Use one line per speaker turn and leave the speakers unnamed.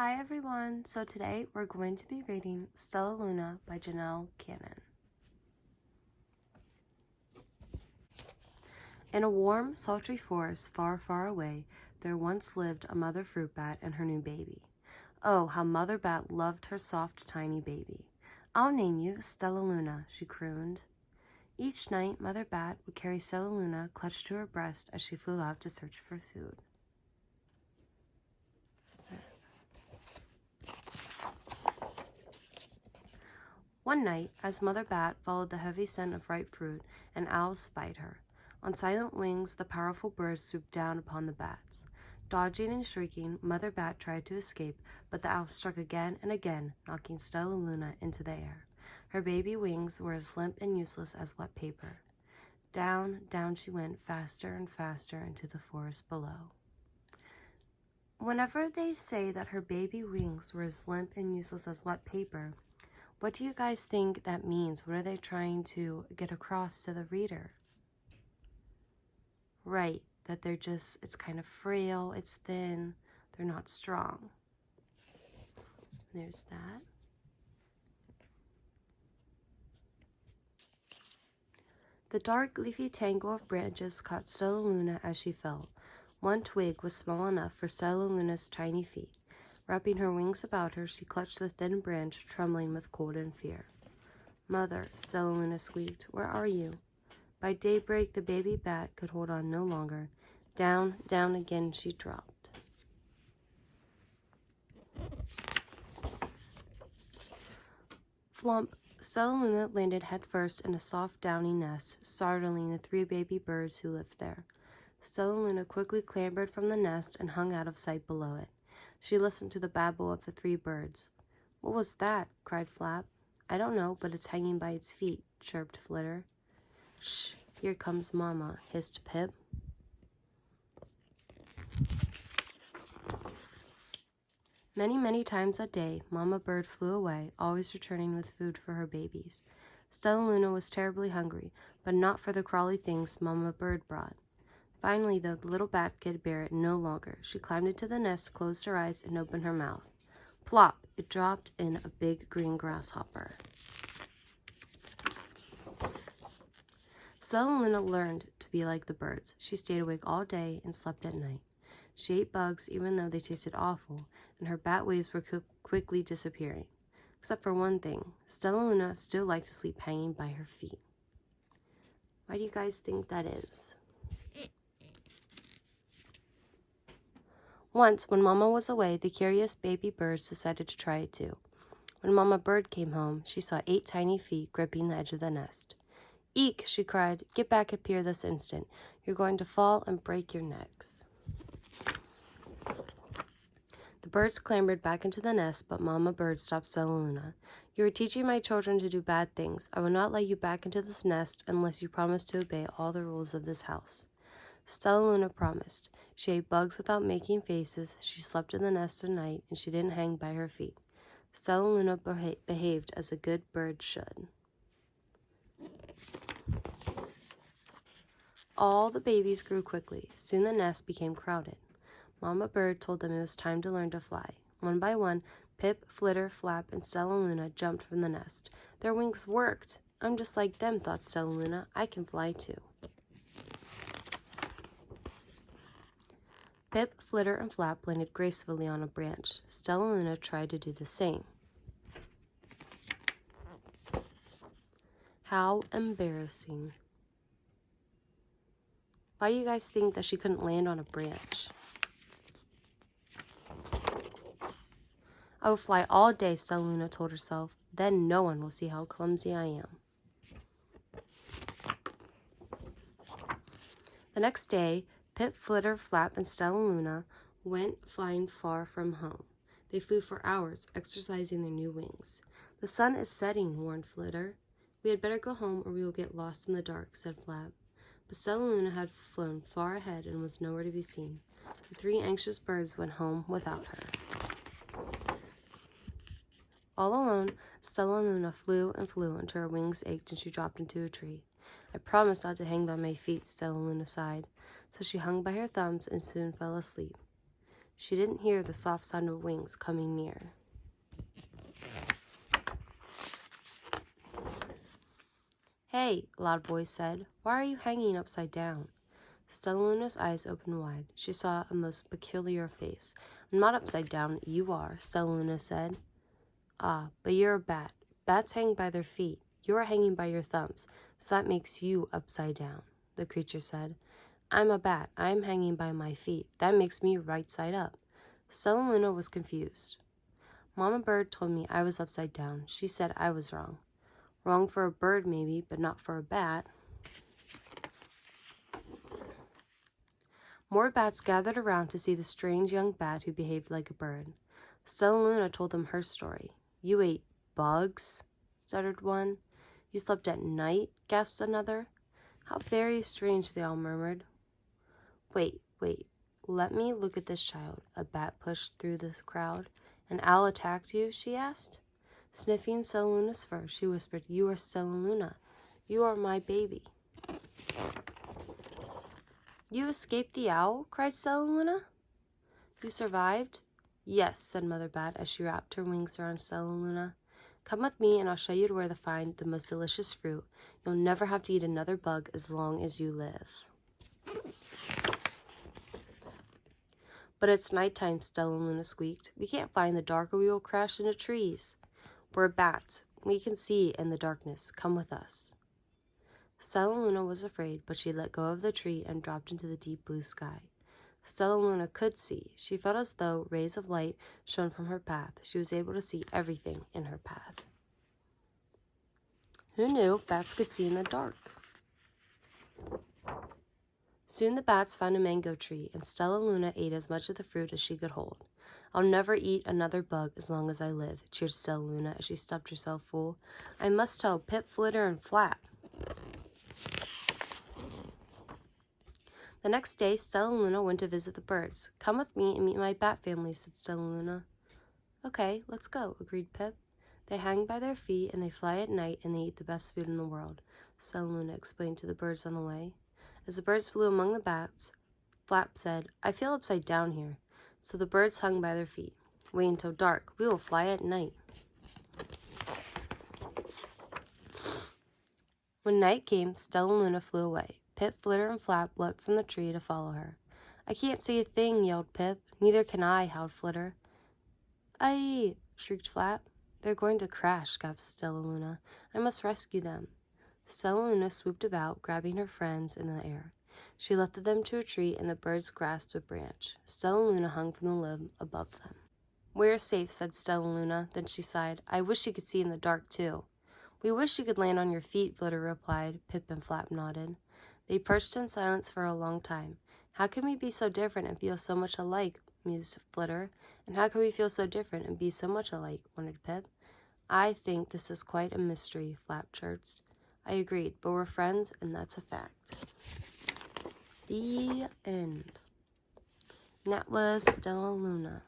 Hi everyone, so today we're going to be reading Stellaluna by Janelle Cannon. In a warm, sultry forest far, far away, there once lived a mother fruit bat and her new baby. Oh, how Mother Bat loved her soft, tiny baby. "I'll name you Stellaluna," she crooned. Each night, Mother Bat would carry Stellaluna clutched to her breast as she flew out to search for food. One night, as Mother Bat followed the heavy scent of ripe fruit, an owl spied her. On silent wings, the powerful bird swooped down upon the bats. Dodging and shrieking, Mother Bat tried to escape, but the owl struck again and again, knocking Stellaluna into the air. Her baby wings were as limp and useless as wet paper. Down, down she went, faster and faster into the forest below. Whenever they say that her baby wings were as limp and useless as wet paper, what do you guys think that means? What are they trying to get across to the reader? Right, that it's kind of frail, it's thin, they're not strong. There's that. The dark, leafy tangle of branches caught Stellaluna as she fell. One twig was small enough for Stellaluna's tiny feet. Wrapping her wings about her, she clutched the thin branch, trembling with cold and fear. "Mother," Stellaluna squeaked, "where are you?" By daybreak, the baby bat could hold on no longer. Down, down again she dropped. Flump! Stellaluna landed headfirst in a soft, downy nest, startling the 3 baby birds who lived there. Stellaluna quickly clambered from the nest and hung out of sight below it. She listened to the babble of the 3 birds. "What was that?" cried Flap. "I don't know, but it's hanging by its feet," chirped Flitter. "Shh, here comes Mama," hissed Pip. Many, many times a day, Mama Bird flew away, always returning with food for her babies. Stellaluna was terribly hungry, but not for the crawly things Mama Bird brought. Finally, though, the little bat could bear it no longer. She climbed into the nest, closed her eyes, and opened her mouth. Plop! It dropped in a big green grasshopper. Stellaluna learned to be like the birds. She stayed awake all day and slept at night. She ate bugs even though they tasted awful, and her bat ways were quickly disappearing. Except for one thing, Stellaluna still liked to sleep hanging by her feet. Why do you guys think that is? Once, when Mama was away, the curious baby birds decided to try it too. When Mama Bird came home, she saw 8 tiny feet gripping the edge of the nest. "Eek!" she cried. "Get back up here this instant. You're going to fall and break your necks." The birds clambered back into the nest, but Mama Bird stopped Stellaluna. "You are teaching my children to do bad things. I will not let you back into this nest unless you promise to obey all the rules of this house." Stellaluna promised. She ate bugs without making faces, she slept in the nest at night, and she didn't hang by her feet. Stellaluna behaved as a good bird should. All the babies grew quickly. Soon the nest became crowded. Mama Bird told them it was time to learn to fly. One by one, Pip, Flitter, Flap, and Stellaluna jumped from the nest. Their wings worked! "I'm just like them," thought Stellaluna. "I can fly too." Pip, Flitter, and Flap landed gracefully on a branch. Stellaluna tried to do the same. How embarrassing. Why do you guys think that she couldn't land on a branch? "I will fly all day," Stellaluna told herself. "Then no one will see how clumsy I am." The next day, Pip, Flitter, Flap, and Stellaluna went flying far from home. They flew for hours, exercising their new wings. "The sun is setting," warned Flitter. "We had better go home or we will get lost in the dark," said Flap. But Stellaluna had flown far ahead and was nowhere to be seen. The 3 anxious birds went home without her. All alone, Stellaluna flew and flew until her wings ached and she dropped into a tree. "I promised not to hang by my feet," Stellaluna sighed. So she hung by her thumbs and soon fell asleep. She didn't hear the soft sound of wings coming near. "Hey," a loud voice said, "why are you hanging upside down?" Stellaluna's eyes opened wide. She saw a most peculiar face. "I'm not upside down, you are," Stellaluna said. "Ah, but you're a bat. Bats hang by their feet. You are hanging by your thumbs, so that makes you upside down," the creature said. "I'm a bat. I'm hanging by my feet. That makes me right side up." Stellaluna was confused. "Mama Bird told me I was upside down. She said I was wrong." "Wrong for a bird, maybe, but not for a bat." More bats gathered around to see the strange young bat who behaved like a bird. Stellaluna told them her story. "You ate bugs?" stuttered one. "You slept at night?" gasped another. "How very strange," they all murmured. Wait, let me look at this child." A bat pushed through the crowd. "An owl attacked you?" she asked. Sniffing Stellaluna's fur, she whispered, "You are Stellaluna. You are my baby." "You escaped the owl?" cried Stellaluna. "You survived?" "Yes," said Mother Bat as she wrapped her wings around Stellaluna. "Come with me and I'll show you where to find the most delicious fruit. You'll never have to eat another bug as long as you live." "But it's nighttime," Stellaluna squeaked. "We can't fly in the dark or we will crash into trees." "We're bats. We can see in the darkness. Come with us." Stellaluna was afraid, but she let go of the tree and dropped into the deep blue sky. Stellaluna could see. She felt as though rays of light shone from her path. She was able to see everything in her path. Who knew bats could see in the dark? Soon the bats found a mango tree, and Stellaluna ate as much of the fruit as she could hold. "I'll never eat another bug as long as I live," cheered Stellaluna as she stuffed herself full. "I must tell Pip, Flitter, and Flap." The next day, Stellaluna went to visit the birds. "Come with me and meet my bat family," said Stellaluna. "Okay, let's go," agreed Pip. "They hang by their feet and they fly at night and they eat the best food in the world," Stellaluna explained to the birds on the way. As the birds flew among the bats, Flap said, "I feel upside down here." So the birds hung by their feet. "Wait until dark. We will fly at night." When night came, Stellaluna flew away. Pip, Flitter, and Flap leapt from the tree to follow her. "I can't see a thing," yelled Pip. "Neither can I," howled Flitter. "Aye!" shrieked Flap. "They're going to crash," gasped Stellaluna. "I must rescue them." Stellaluna swooped about, grabbing her friends in the air. She lifted them to a tree, and the birds grasped a branch. Stellaluna hung from the limb above them. "We're safe," said Stellaluna. Then she sighed. "I wish you could see in the dark, too." "We wish you could land on your feet," Flitter replied. Pip and Flap nodded. They perched in silence for a long time. "How can we be so different and feel so much alike?" mused Flitter. "And how can we feel so different and be so much alike?" wondered Pip. "I think this is quite a mystery," Flap chirped. I agreed, "but we're friends, and that's a fact." The end. And that was Stellaluna.